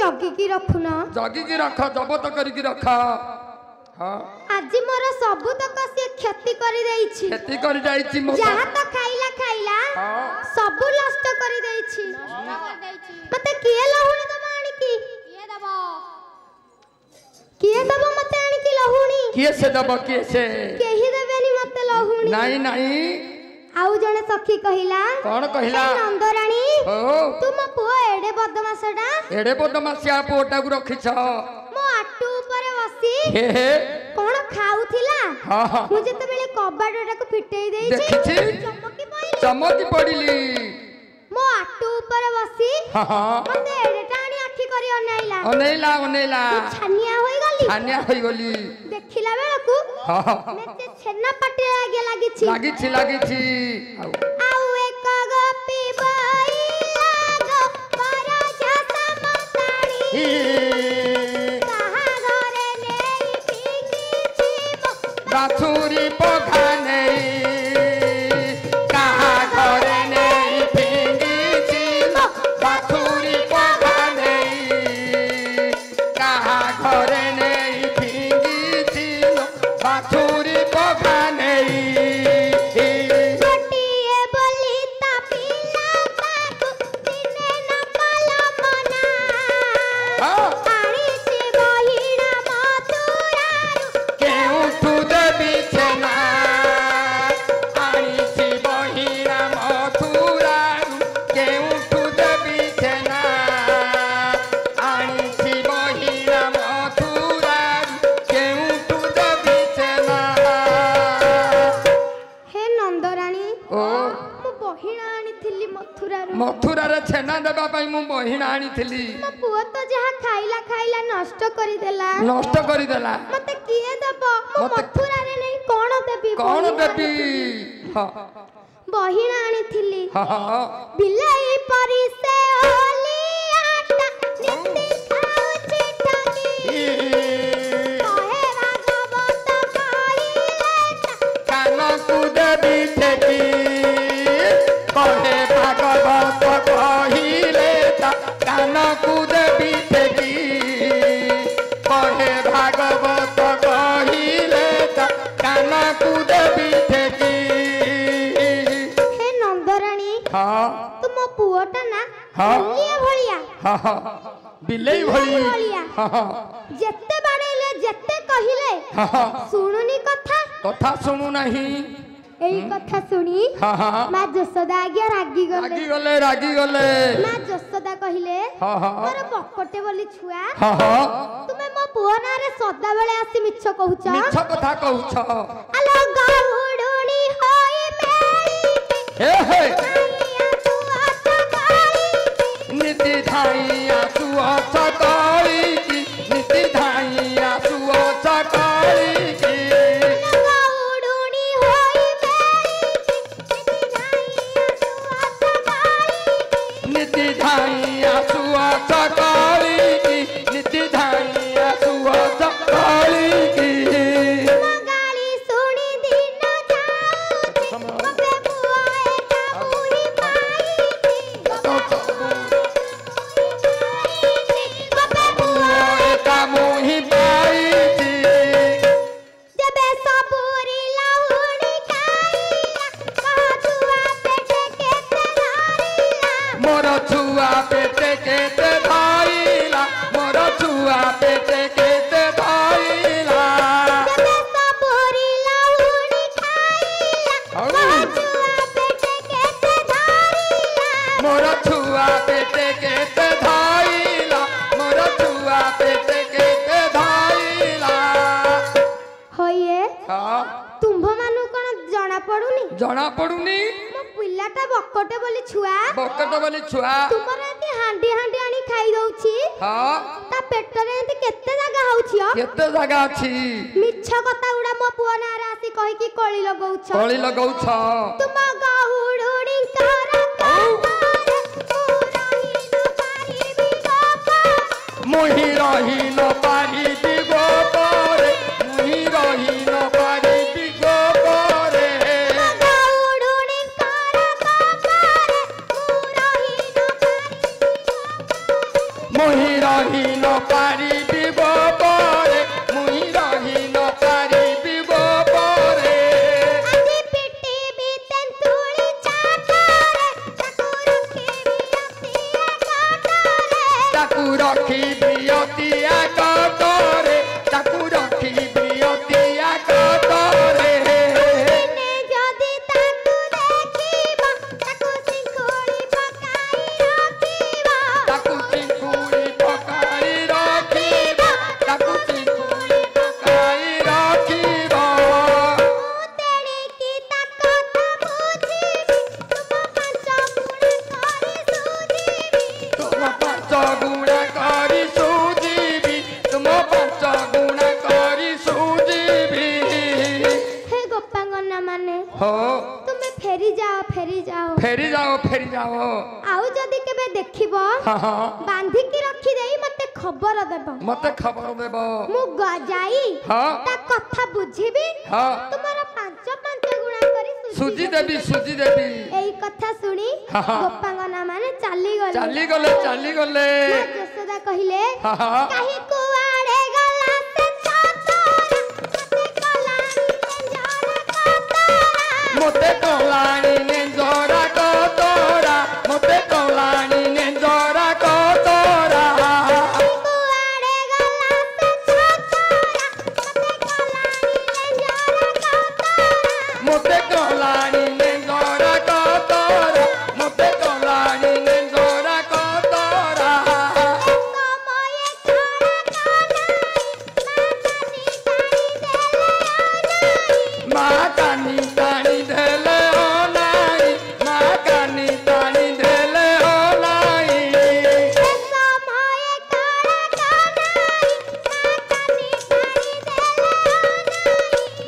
जगिकी रखुना जगिकी रख जबत करिकी रख हाँ आज मोर सबु तक से क्षति करि दैछि क्षति करि जाइछि मो जहा तो खाइला खाइला हाँ सबु नष्ट करि दैछि मते किए लहुणी दब आनी की किए दब मते आनी की लहुणी किए से दब किए से केही देबेनी मते लहुणी नहीं नहीं आउ जने सखी कहिला कौन कहिला नंदराणी ओ तुम पुओ एडे बदमासडा एडे बदमासिया पुओटा को रखिछ मो आटू ऊपर बसी हे हे कोन खाउथिला हां हां मु जते बेले कबाडटा को फिटेई देछि देखिछि चमकी पड़िली मो आटू ऊपर बसी हां हां मते एडेटा आनी आखी करी अनाइला अनेला छानिया होई गली छानिया होई गली देखिला बेलकू हां हां मते छेना पाटे लागिछि लागिछि आउ एक गपी बाईला गो मारा जाता मताणी कहा घरे नेई फिकिछि बाछुरी पोखा नहीं कहा घरे नहीं फिंगिछि बाछुरी पोखा नहीं कहा घरे नहीं फिंगिछि बाछुरी पोखा नहीं छोटिए बोली ता पिला ताकू दिने न कला मना हाँ आणी से बहिना मथुरारू केउठु देवी छेना आनिछि बहिना मथुरारू केउठु देवी छेना आनिछि बहिना मथुरारू केउठु देवी छेना हे नंदराणी ओ मु बहिना आनीथिली मथुरारू मथुरारे छेना देबा पई मु बहिना आनिथिली मो पुओ तो जहा खाइला खाइला नष्ट करी देला नष्ट करि देला मते किए दबो मो मते मथुरारे नहीं कोन देबी कौन बहिना देबी आनीथिली। हां बहिना आनीथिली हां बिलाई परी से ओली आटा नित्य खाउछि ठगी कहे भागवत कहिले कानकु देवी ठेकी कहे भागवत कहिले कानकु देवी ठेकी कहे भागवत कहिले कानकु देवी ठेकी हे नंदराणी हाँ तुम पुओटा ना हाँ। ओलिया भलिया हाँ हाँ बिलेई भली भलिया हाँ हाँ जेते बाड़ेले जेते कहिले हाँ हाँ सुनुनी कथा कथा सुनु नहीं एई कथा सुनी हाँ हाँ मां जसोदा आज्ञा रागी गले मां जसोदा कहिले हाँ हाँ मोर बकटे बोली छुआ हाँ हाँ तुमे मो पुओ नारे सदा बेले आसी मिछ कहूछ मिछ कथा कहूछ आलो गाउडुणी होई मेली हे हे आइया तू अटकाई नीति धाइया सुआ चकाली की नीति धाइया सुआ चकाली की गाउडुणी होई मेली नीति धाइया सुआ चकाली की नीति धाइया सुआ चकाली की गाली सुनी दिन जाऊची मते पुओ एटा मुही पाई मते पुओ एका मोहि पाई जबे सबूरी लहुणी खाइला छुआ पेटे केते धारिला मोर छुआ पेटे केते धाइला मोर छुआ पेटे केते धाइला जबे सबूरी लहुणी खाइला छुआ पेटे केते धारिला मोर छुआ पेटे केते धाइला मोर छुआ पेटे केते धाइला होइए हाँ तुंभ मानु कोन जणा पडुनी जना पड़ुनी मो पिल्लाटा बकटे बोली छुआ बकट बोली छुआ तुमर एती हांडी हांडी आनी खाई दउची हाँ ता पेटरे एती केते जागा होउची केते जगह अछि मिछ कथा उडा मो पुओ नारे आसी कहि की कळी लगौछ कळी लगौछ तुम गाउडुणी मुही रही न पारिबी गोपरे मुही रही न पारिबी गोपरे मुही रही न पारिबी गो परे मुही रही न पारिबी गो परे আজি পিটিবি তেঁতুলি চাটরে তাকু রখিবি অতিয়া কাটরে ताकू रखी बियतिया कतरे দিনে যদি তাকু দেখিব তাকু সিংকুড়ি পকাই রখিব ताकू चिंकुड़ी पकाई रखिबा ताकू चिंकुड़ी पकाई रखिबा তেড়িকি তা কথা বুঝিবি तुम पांच गुणा करी सुजीबी तुम पांच गुणा करी सुजीबी হে গোপাঙ্গনা মানে हो তুমি ফেরি যাও ফেরি যাও फेरी जाओ ଆଉ ଯଦି କେବେ ଦେଖିବ हाँ हाँ ବାନ୍ଧିକି ରଖିଦେଇ ମତେ ଖବର ଦେବ मत खबर देब ମୁଁ ଯାଇ हाँ ତା କଥା ବୁଝିବି हाँ ତୁମର ପାଞ୍ଚ ଗୁଣା କରି सुजी देवी ଏଇ କଥା ଶୁଣି ହଁ, ହଁ। ଗୋପାଙ୍ଗନା ମାନେ ଚାଲିଗଲେ चाली गले ମା ଯଶୋଦା କହିଲେ हाँ हाँ କାହିଁ କୁଆଡେ ଗଲା ସେ ଛତରା ମତେ କଲାଣି मोते ନେଞ୍ଜରା କତରା कलानी ने जोरा कतोरा मोते कलानी ने जोरा कतोरा କୁଆଡେ ଗଲା ସେ ଛତରା ମତେ କଲାଣି ନେଞ୍ଜରା କତରା मोते कलानी ने जोरा कतोरा ସମୟ ଛାଡ माँ कानी तानी धेले हो नाई माँ कानी तानी धेले हो नाई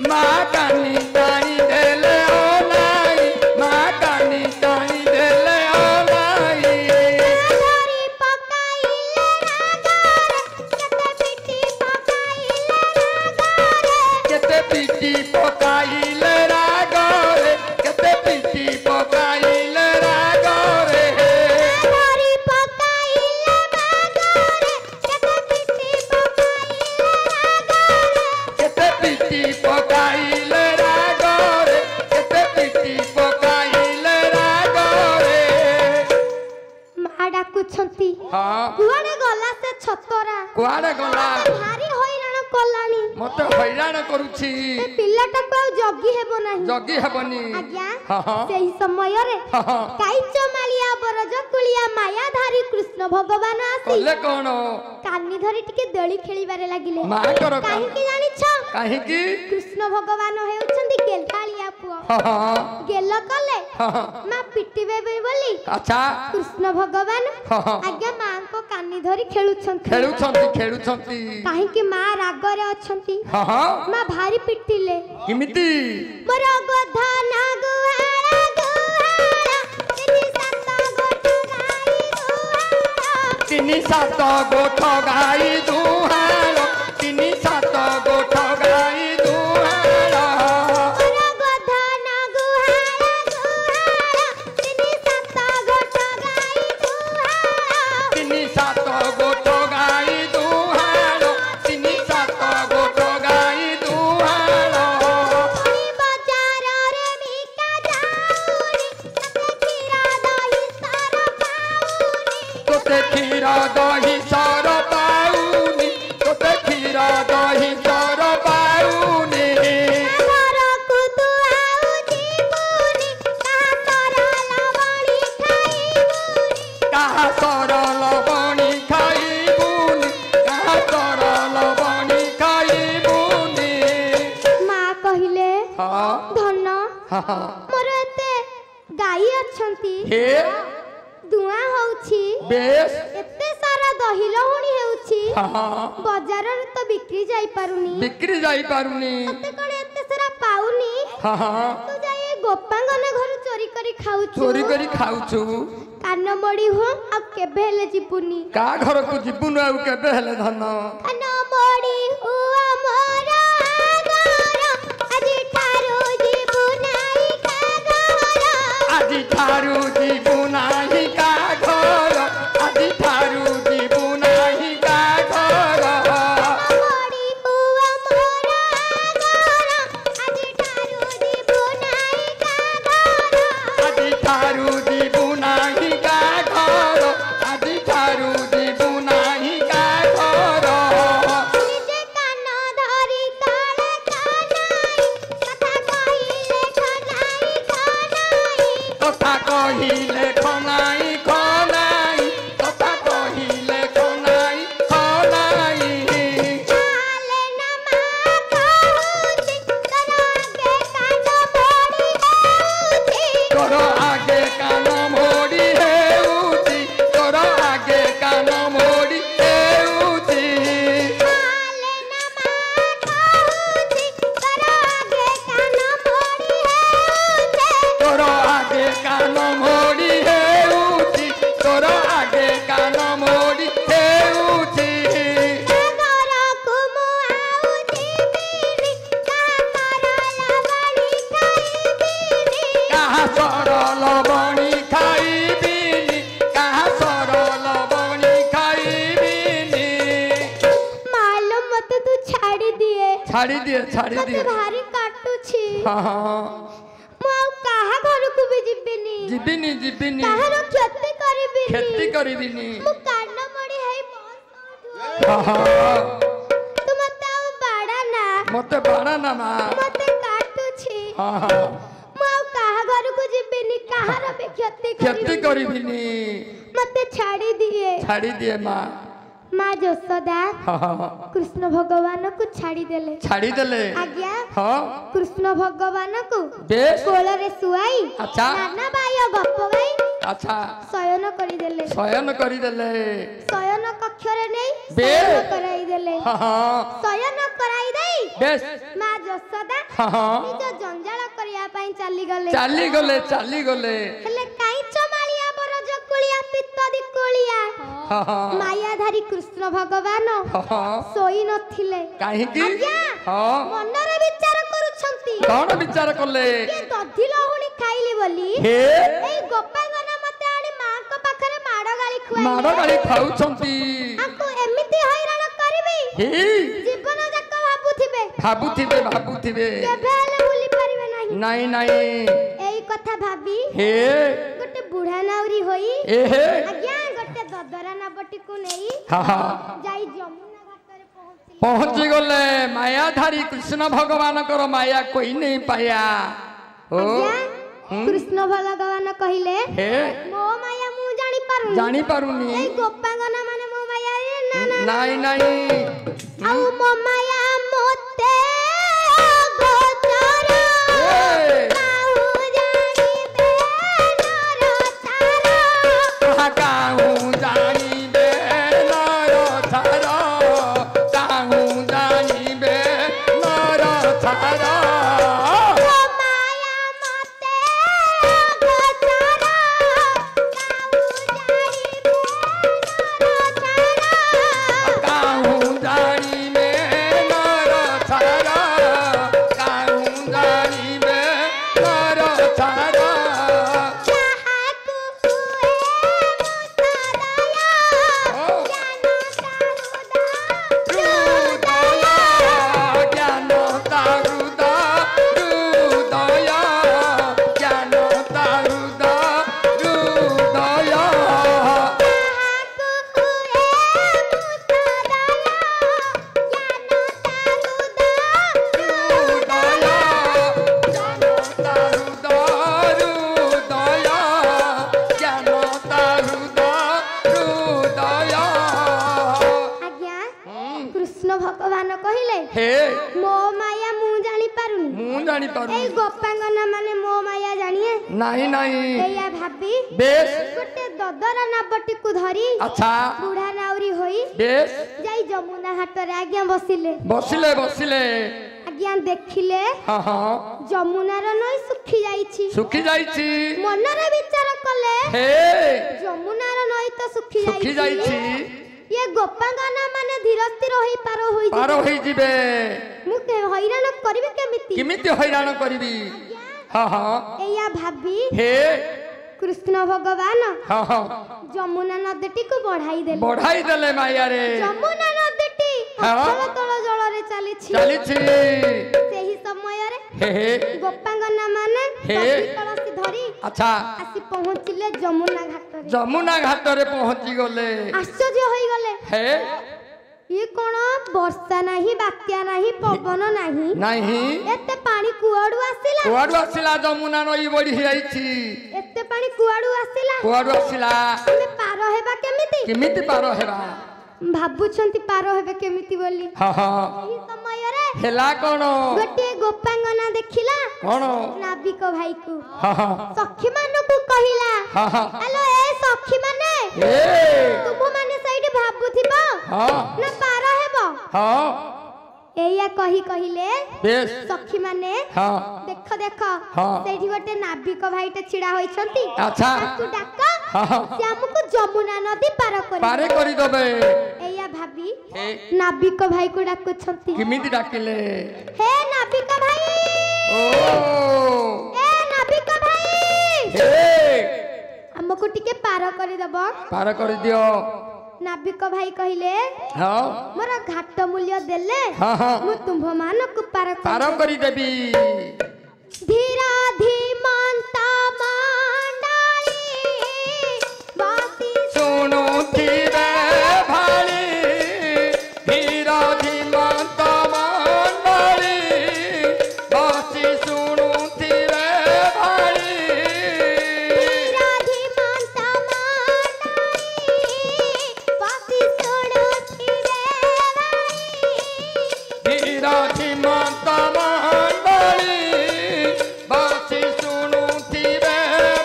माँ कानी तानी धेले हो नाई माँ कानी तानी धेले हो नाई केते पिटी पकाइले रागरे केते पिटी पकाइले रागरे केते पिटी पकाइले रागरे केते पिटी पकाइले रागरे ଡାକୁଛନ୍ତି हाँ କୁଆଡେ ଗଲା ସେ ଛତରା कुआडे गला ଭାରି ହଇରାଣ କଲାଣି मते हैरान करूछि ସେ ପିଲାଟାକୁ ଆଉ ଜଗି ହେବ ନାହିଁ जगी हेबनी ଆଜ୍ଞା हाँ हाँ ସେହି ସମୟରେ हाँ हाँ କାଇଚ ମାଳିଆ ବରଜ କୁଳିଆ ମାୟାଧାରୀ କୃଷ୍ଣ ଭଗବାନ ଆସି कले कौन କାନି ଧରି ଟିକେ ଦୋଳି ଖେଳିବାରେ ଲାଗିଲେ माँ कर କାହିଁକି ଜାଣିଛ कहीं की କୃଷ୍ଣ ଭଗବାନ ହେଉଛନ୍ତି ଗେହ୍ଲାଳିଆ ପୁଅ हाँ हाँ ଗେଲ କଲେ हाँ हाँ ମା ପିଟିବେ ବୋଲି अच्छा କୃଷ୍ଣ ଭଗବାନ हाँ हाँ ଆଜ୍ଞା ମାଙ୍କ କାନି ଧରି ଖେଳୁଛନ୍ତି ଖେଳୁଛନ୍ତି କାହିଁକି ମା ରାଗରେ ଅଛନ୍ତି हाँ हाँ ମା ଭାରି ପିଟିଲେ किमिति ମୋର ଗୋଧନ ଗୁହାଳ ଗୁହାଳ ତିନି ସାତ ଗୋଠ ଗାଈ ଗୁହାଳ तिनी सात गोठ गाई दुहाल ମୋର ଗୋଧନ ଗୁହାଳ ଗୁହାଳ ତିନି ସାତ ଗୋଠ ଗାଈ ଗୁହାଳ तिनी सात गोठ गाई दुहाल तिनी सात गोठ गाई दुहाल ପୁଣି ବଜାରରେ ବିକା ଯାଉନି ତତେ କ୍ଷୀର ଦହି ସର ପାଉନି तोते क्षीर दही सर पाऊनी ଘରକୁ ତୁ ଆଉ ଯିବୁନି କାହା ସର ଲବଣୀ ଖାଇବୁନି कहा सरल बणी खाइबुनी कहा सरल बणी खाइबुनी ମା କହିଲେ हाँ ଧନ हाँ ମୋର ଏତେ ଗାଈ ଅଛନ୍ତି हे ଧୂଆଁ ହଉଛି बेस ଏତେ ସାରା ଦହି ଲହୁଣୀ ହେଉଛି हाँ ବଜାରରେ ତ ବିକ୍ରି ଯାଇପାରୁନି बिक्री जाई पारुनी ତତେ କଣ ଏତେ ସାରା ପାଉନି हाँ ତୁ ଯାଇ ଏ ଗୋପାଙ୍ଗନ ଘରୁ ଚୋରି କରି ଖାଉଛୁ चोरी करी खाउछु କାନ ମୋଡି ହୁଅ ଆଉ କେବେ ହେଲେ ଯିବୁନି का घर को जीवनु आउ केबे हेले धन କାନ ମୋଡି ହୁଅ ମୋର ଆଗର ଆଜି ଠାରୁ ଯିବୁ ନାହିଁ କାଗର আজি ଠାରୁ ଯିବୁ ନାହିଁ କା ଘର ଆଜି ଠାରୁ ଯିବୁ ନାହିଁ छाड़ी दिए मते भारी काटुछि हाँ मु आ काहा घरकु भी जिबिनी जीविनी काहार क्षति करबिनी खेती करिबिनी मु कान मड़ी हेई बहुत हाँ तू मते आ बाड़ा ना मते बाड़ा ना मा मते काटुछि हाँ मु आ काहा घरकु जिबिनी काहार भी क्षति खेती करिबिनी मते छाड़ी दिए माँ माँ जसोदा हाँ कृष्ण भगवान को छाड़ी देले आज्ञा हाँ कृष्ण भगवान को बेश कोल रे सुआई अच्छा नाना बाय गप गाई अच्छा शयन करिदेले शयन कक्ष रे नहीं बेश शयन कराई देले हाँ शयन कराई देई बेश माँ जसोदा हाँ निज जंजाल करिया पई चाली गले हेले काई चमालिया बर जकुलिया पित्त दिकुलिया हाँ मायाधारी कृष्ण भगवान हाँ सोई नथिले काहे की आज्ञा हाँ मनरे विचार करूछंती कौन विचार कले के दधी लहुणी खाइली बोली हे एई गोपांगना मते आनी मां को पाखरे माड़ गाली खाउछंती आको एमिति हैरान करबी हे जीवन जाक भाबुथिबे केबे हेले भूली परिबे नाही नहीं एई कथा भाबी हे गोटे बुढ़ा नाउरी होई ए हे आज्ञा गोटे ददरा नाबटी को नेई हाँ जाई जमुना घाटरे पहुंची गले मायाधारी कृष्ण भगवान कर माया कोई नहीं पाया ओ कृष्ण भगवान कहिले हे मो माया मु जानी पारुनी ए गोपांगना माने मो माया रे ना नहीं आउ मो माया मोते गोचर काहू जानी बे नर थारा काहू जानी बे नर थारा मो माया मोते गोचर काहू जानी बे नर थारा काहू जानी बे नर थारा भगवान कहिले हे मो माया मु जानी पारुनी ए गोपांगना माने मो माया जानिए नहीं एया भाबी बेश गोटे ददरा नाबटी को धरी अच्छा बुढ़ा नाउरी होई बेश जाई जमुना घाट रे आज्ञा बसिले आज्ञा देखिले हाँ जमुना रो नई सुखी जाईची मनरे विचार कले हे जमुना रो नई तो सुखी जाईची ये गोपांगना माने धीर स्थिर होई पारो होई जिबे मु के हैरान करबे केमिति हैरान करबी हाँ एया भाबी हे कृष्ण भगवान हाँ जमुना नदीटी को बढ़ाई देले माया रे जमुना नदीटी हाँ तल जल रे चली सेही समय रे हे गोपांगना माने कलसी धरी अच्छा आसी पहुंचिले जमुना घाट रे पहुंची गले आश्चर्य होई गले हे ये कोन वर्षा नाही बात्या नाही पवन नाही एते पानी कुआडू आसिला जमुना नई बड़ी जाईची एते पानी कुआडू आसिला हमें पार हेबा केमिति पार हेबा भाबुछंती पार हेबे केमिति बोली एही समय रे हेला कोन गोटे गोपांगना देखिला कोन नाविक भाई को सखी मानु को कहिला हेलो ए सखी माने तुम माने साइड भाबुथिबा ना पार हेबो एया कहिले बेश सखी माने देख सेठी गोटे नाविक भाईटे छिड़ा होइछंती अच्छा तू डाक से हमको जमुना नदी पार करी दबे एया भाभी नाविक भाई को डाकुछंती किमिति डाकिले हे नाविक भाई ए नाविक भाई हे हमको टिके पार करी दबो पार करी दियो नाविक भाई कहले हाँ मोर घाट मूल्य देले हाँ हाँ मु तुम्भ मानक पार करी देबी धीरा धीमंता मंडली बासी सुनुथिबे भाली धीरा धीमंत मंडली बासी सुनुथिबे भाली धीरा धीमंता मंडली बासी सुनुथिबे धीरा धीमंत मंडली बासी सुनुथिबे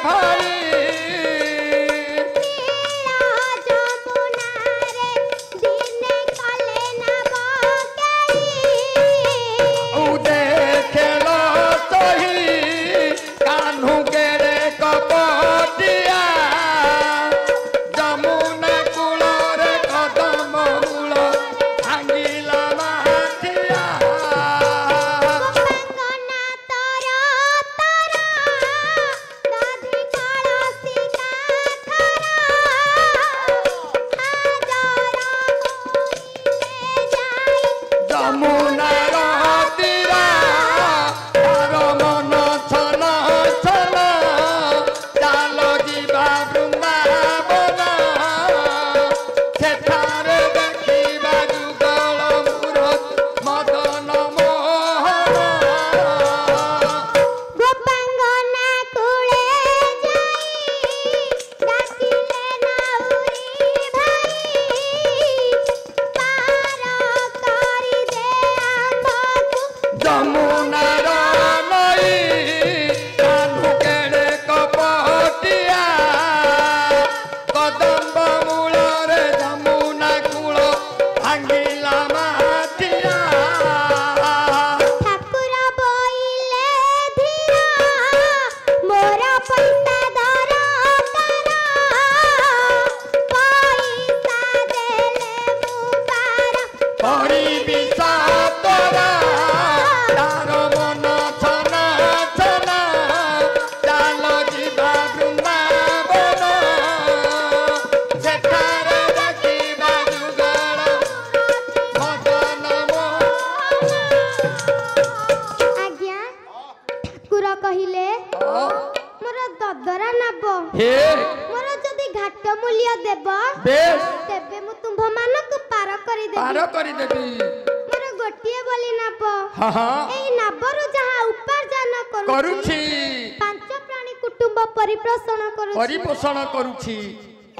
भाली उदे खेलो सही कान्हू के रे कपटिया जमुना कूल रे कदम मूल भांगिला माथिया जमुना तीरा तार मन छन छन चाल ଯିବା ବୃନ୍ଦାବନ ସେଠାରେ ଦେଖିବା ଯୁଗଳ ମୂର ମଦନ ମୋହନ ଗୋପାଙ୍ଗନା କୁଳେ ଯାଇ ଡାକିଲେ ନାଉରୀ ଭାଇ ପାର କରିଦେ ଆମ୍ଭକୁ ଯମୁନାର ନଈ କାହ୍ନୁ କେଡ଼େ କପଟିଆ କଦମ୍ବ ମୂଳରେ ଯମୁନା କୂଳ ଭାଙ୍ଗିଲା ମାଠିଆ ଠାକୁର ବୋଇଲେ ଧୀର ମୋର ପଇସା ଦରକାର ପଇସା ଦେଲେ ମୁଁ ପାର କରିବି ସତରା ତାର ମନ ଛନ ଛନ ଚାଲ ଯିବା ବୃନ୍ଦାବନ ସେଠାରେ ଦେଖିବା ଯୁଗଳ ମଦନ ମୋହନ ଆଜ୍ଞା ଠାକୁର କହିଲେ ମୋର ଦଦରା ନବ ହେ ମୋର ଯଦି ଘାଟ ମୂଲ୍ୟ ଦେବ ବେଶ ତେବେ ମୁଁ ତୁମ୍ଭ ମାନଙ୍କୁ ପାର କରିଦେବି ପାର କରିଦେବି ମୋର ଗୋଟିଏ ବୋଲି ନାବ ହଁ ହଁ ଏଇ ନାବରୁ ଯାହା ଉପାର୍ଜନ କରୁଛି କରୁଛି ପାଞ୍ଚ ପ୍ରାଣୀ କୁଟୁମ୍ବ ପରିପୋଷଣ କରୁଛି ପରିପୋଷଣ କରୁଛି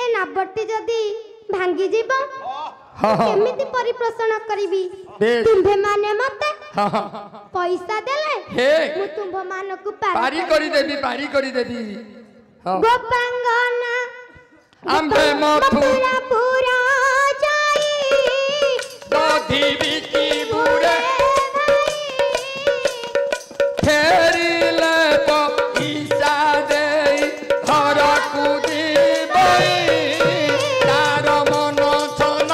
ଏ ନାବଟି ଯଦି ଭାଙ୍ଗି ଯିବ ହଁ ହଁ କେମିତି ପରିପୋଷଣ କରିବି ବେଶ ତୁମ୍ଭେ ମାନେ ମତେ ହଁ ହଁ ପଇସା ଦେଲେ ହେ ମୁଁ ତୁମ୍ଭ ମାନଙ୍କୁ ପାରି କରିଦେବି ପାରି କରିଦେବି ହଁ ଗୋପାଙ୍ଗନା ଆମ୍ଭେ ମଥୁରା ପୁରା ଯାଇ ଦଧି ବିକି ବୁଢ଼େ ଫେରିଲେ ପଇସା ଦେଇ ଘରକୁ ଯିବଇ ତାର ମନ ଛନ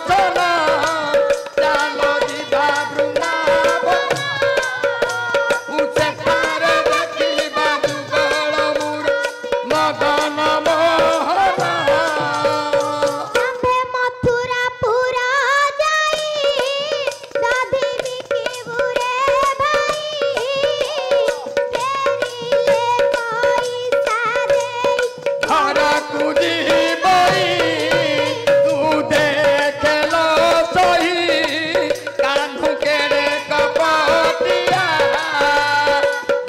ଛନ ଚାଲ ଯିବା ବୃନ୍ଦାବନ ସେଠାରେ ଦେଖିବା ଯୁଗଳ ମୂର ମଦନ ମୋହନ ଆମ୍ଭେ ମଥୁରା ପୁରା ଯାଇ ଦଧି ବିକିବୁ ରେ ଭାଇ ଫେରିଲେ ପଇସା ଦେଇ ଘରକୁ ଯିବଇ ତୁ ଦେଖିଲ ସହି କାହ୍ନୁ କେଡ଼େ କପଟିଆ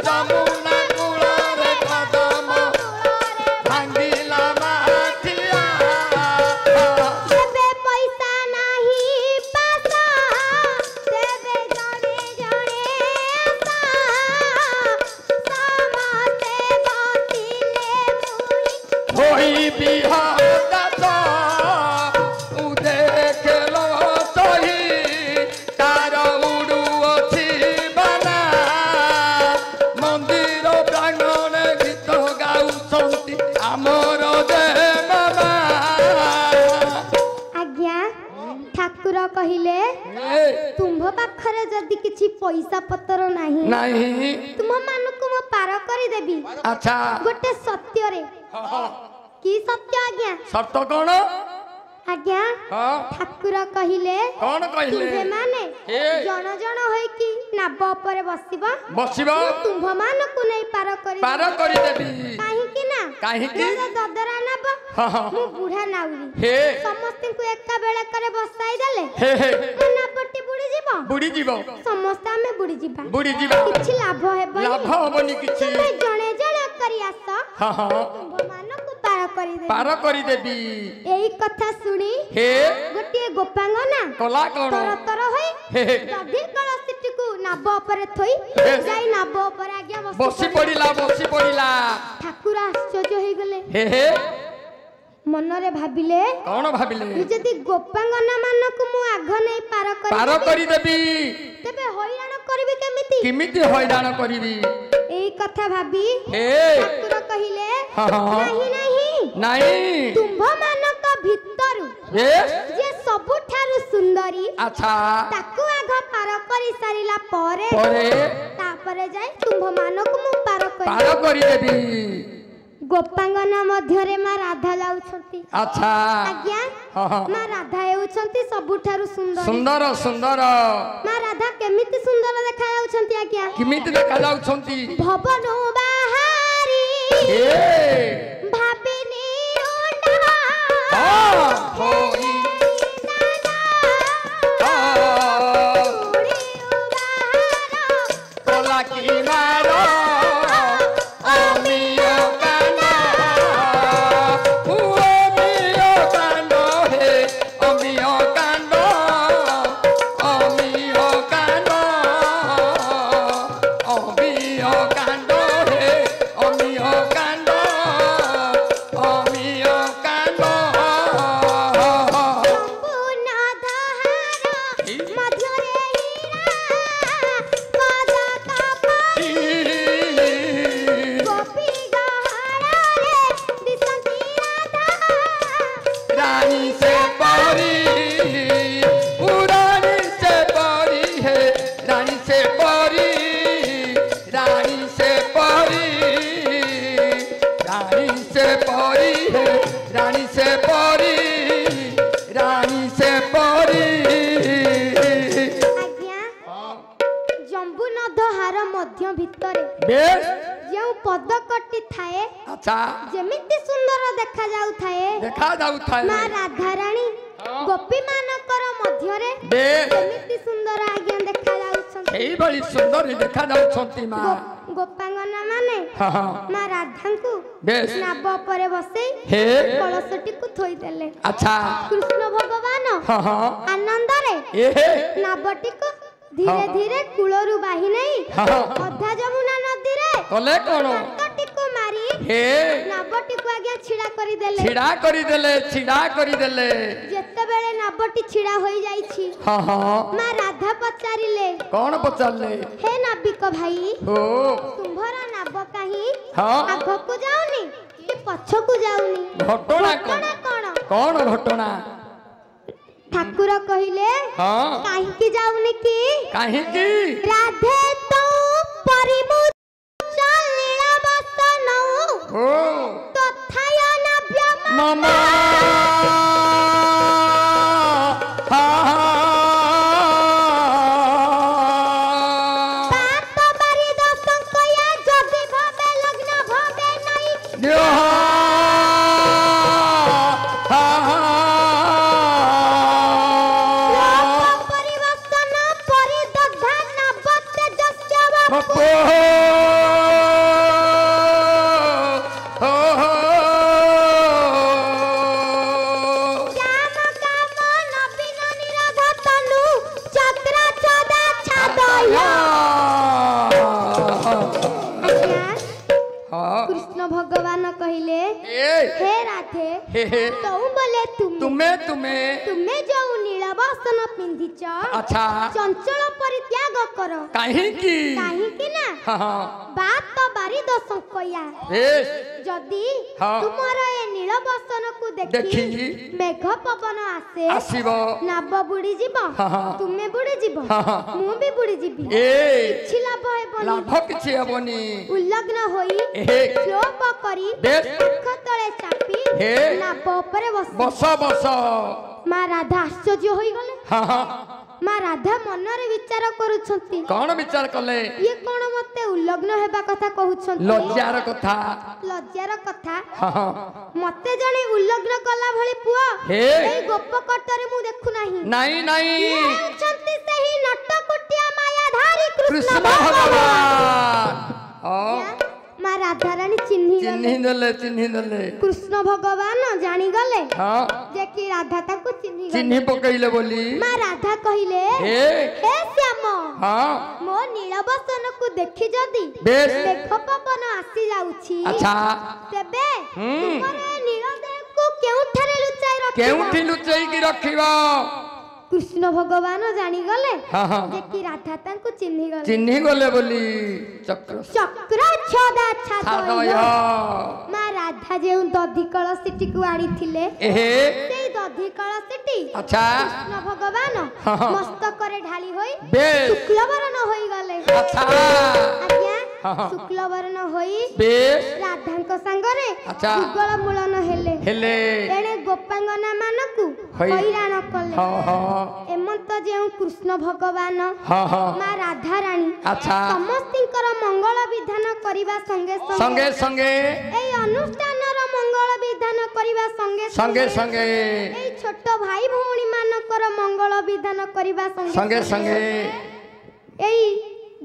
ଯମୁନା କୂଳରେ କଦମ ଭାଙ୍ଗିଲା ମାଠିଆ ତେବେ ପଇସା ନାହିଁ ପାସ ତେବେ ଜଣେ ଜଣେ ଆସ ସମସ୍ତେ ବସିଲେ ମୁଇଁ ହୋଇ ବିହଦାସ ଦେଖିଲ ସହି ତାର ଉଡ଼ୁଅଛି ବାନା ମନ୍ଦିର ପ୍ରାଙ୍ଗଣେ ଗୀତ ଗାଉଛନ୍ତି ଆମର ଦେବମା ଆଜ୍ଞା ଠାକୁର କହିଲେ ତୁମ୍ଭ ପାଖରେ ଯଦି କିଛି ପଇସା ପତ୍ର ନାହିଁ ନାହିଁ ତୁମ ମାନଙ୍କୁ ମୁଁ ପାର କରିଦେବି ଆଚ୍ଛା ଗୋଟେ ସତ୍ୟରେ କି ସତ୍ୟ ଆଜ୍ଞା ସର୍ତ୍ତ କଣ आज्ञा हाँ ठाकुर कहिले कौन कहले तुम्भे माने हे जण जण होइकी नाव ऊपर बसिबा बसिबा तुम्भ मानकु नै पार करी देबी काहेकि ना काहेकि ददरा नाव हाँ हाँ मु बुढ़ा नाउरी हे समस्त को एका बेला करे बसाई देले हे हे मो नावटी बुड़ी जीव समस्त आमे बुड़ी जीवा किछि लाभ हेबनी लाभ होबनी किछि तुमे जणे जणे करी आस हाँ हाँ तुम्भ मानकु पार करी देबी एई कथा सुनी हे गोटिए गोपांगना कला कोन तर तर होई हे हे दधी कलसिटिकु नाव ऊपर थोई हे। जाई नाव ऊपर आज्ञा बसी पड़िला ठाकुर आश्चर्य होई गले हे हे मनरे भाबिले कौन भाबिले जदि गोपांगना मानकु मु आघ नै पार करी देबी तेबे हैरान करबी केमिति किमिति हैरान करबी एई कथा भाबी हे ठाकुर कहिले हाँ हाँ नाही नाही नहीं तुंभ मानक भितरु हे जे सबुठारु सुंदरी अच्छा ताकु आघ पार करी सारिला परे तापरे जाई तुंभ मानक मु पार करी देबी गोपांगना मध्यरे मा राधा जाउछंती अच्छा आज्ञा हाँ हाँ मा राधा हेउछंती सबुठारु सुंदर सुंदर सुंदर मा राधा केमिति सुंदर देखा जाउछंती आज्ञा किमिति देखा जाउछंती भवनु बाहारी हे भाबिनी उडा हाँ होई उड़ी उबारो कला की मारो अमियो काना अमियो कानो हे अमियो कानो अमियो कानो अमियो कानो हे अमियो कानो अमियो कानो संपूर्ण धारा मध्यरे हीरा पदक परी गोपी गहरा रे दिसंती राधा रानी से परी रानी से परी है रानी से परी रानी से परी रानी से परी है रानी से परी रानी से परी आज्ञा जंबू नद हार मध्य भितरे बेश जो पदकटी थाए अच्छा जेमिति सुंदर देखा जाउ थाए देखा जाउଥାଏ मा राधा रानी गोपी मानकर मध्यरे बेश जेमिति सुंदर आज्ञा देखा जाउछंती एई बड़ी सुंदर देखा जाउछंती मा गोपांगना माने हाँ हाँ मा राधांकु बेश नाव परे बसेई हे कलशटीकु थोई देले अच्छा कृष्ण भगवान हाँ हाँ आनंदरे एहे नावटीको धीरे धीरे कूलरु बाही नहीं हाँ अधा जमुना नदी रे कले कोन काटटीको मारी हे नावटीको आज्ञा छिड़ा करी देले छिड़ा करी देले जेते बेले नावटी छिड़ा होई जाईछि हाँ हाँ मा राधा पचारिले कौन पचारले हे नाविक भाई हो तुम्हारा नाव काहे हाँ आगको जाउनी कि पछको जाउनी घटना कौन कौन घटना ठाकुर कहिले हाँ काहे जाउनी कि काहे की राधे तो परिमु चलीला बसन हो तथाय नाभ्य मामा पात बारी दसंकया जदि भवे लग्न भवे नहीं लोक परिवसन परिदग्धा नवते जस्यव श्याम काम नवीन निराध तनु चक्र चदा छादय कृष्ण भगवान कहिले हे राधे तो बोले तुम्हें तुम्हें तुम्हें जो नीला नीलबसन पिंधिच अच्छा चंचल परित्याग कर कहीं की ना बात तो बारी दशंकया जदि तुमर ए नीलबसन को देखी मेघ पवन आसे आसीबो नाब बुड़ी जीव तुमे बुड़ी जीव मु भी बुड़ी जीवी किछि लाभ हेबनी उल्लग्न होई श्लोक करी तळे चापी नाब ऊपर बस माँ राधा आश्चर्य होई गले माँ राधा मनरे विचार करूछंती कौन विचार कले ये कौन मते उल्लग्न हेबा कथा कहउछंती लज्जार कथा मते जणे उल्लग्न कला भली पुआ ए गोप कटरे मु देखु नाही नहीं छंती सही नटकुटिया मायाधारी कृष्ण भगवान माँ राधा रानी चिन्ही दले कृष्ण भगवान जानी गले जे कि राधा ताको चिन्ही पकइले बोली माँ राधा कहिले हे श्याम मो नीलबसन को देखि जदी मेघ पवन आसी जाउछि अच्छा तेबे तुमर नील देह को केउठारे लुचाई की रखिबो कृष्ण भगवान जानी गले जे कि राधा ताको चिन्ही गले बोली चक्र छदा छादय माँ राधा जे दधी कलसिटी को आड़ी थिले सेई दधी कलसिटी अच्छा कृष्ण भगवान मस्तक रे ढाली होई शुक्ल वर्ण होई गले अच्छा आज्ञा शुक्ल वर्ण होई राधांक संगरे युगल मूलन हेले एणे गोपांगना मानकु हैरान कले एमंत जे कृष्ण भगवान माँ राधा रानी समस्तिंकर मंगल विधान करिबा संगे ए अनुष्ठान रो मंगल विधान करिबा संगे ए छोट भाई भौणी मानकर मंगल विधान करिबा संगे ए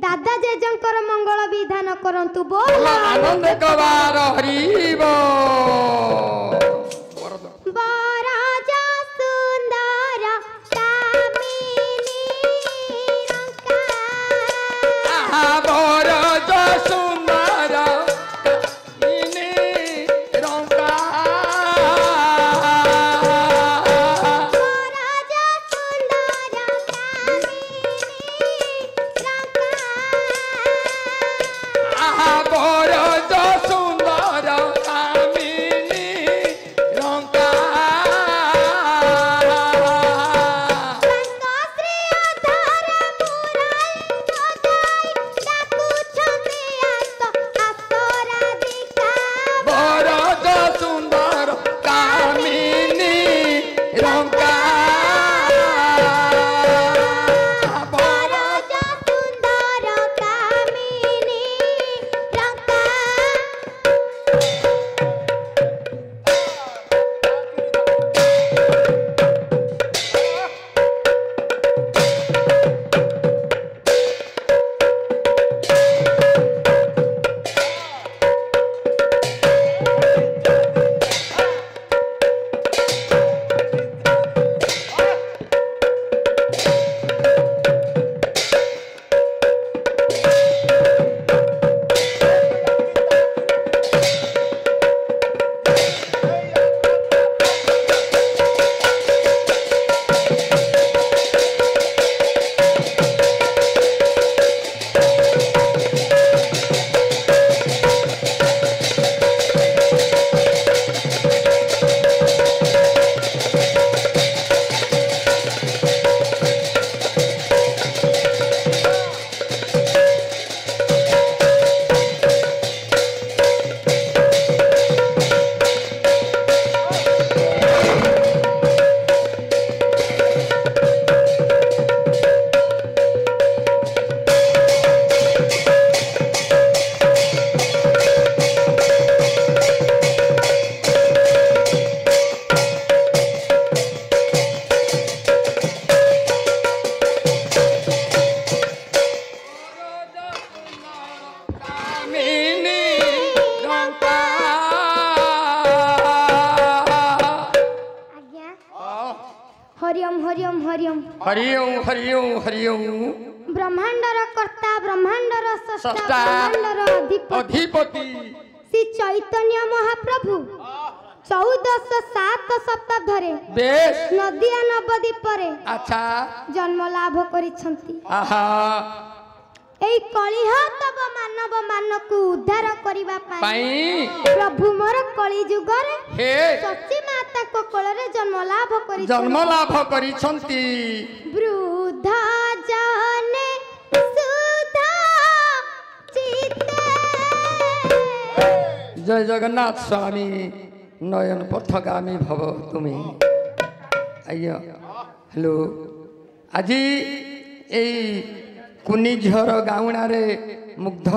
दादा जेजंकर मंगल विधान करंतु बोल आनंद कवार हरिबो बराजा सुंदर कामिनी रंका बराजा सुंदर कामिनी रंका बराजा सुंदर कामिनी रंका हरिओम हरिओम हरिओम हरिओम हरिओम हरिओम ब्रह्मांडर कर्ता ब्रह्मांडर स्रष्टा ब्रह्मांडर अधिपति अधिपति श्री चैतन्य महाप्रभु 1407 शताब्दी बेश नदिया नवद्वीपरे अच्छा जन्म लाभ करिसंती। आहा एई कलिह तब मानव मानकु उद्धार करिबा पाई पाई प्रभु मोर कली जुगरे हे सची माता को कोलरे जन्म लाभ करि जन्म लाभ करिसंती। वृद्ध जने सुधा चिते। जय जगन्नाथ स्वामी नयन पथगामी भव तुम्हें आइयो हेलो आज कुनी झर गाउणा रे मुग्ध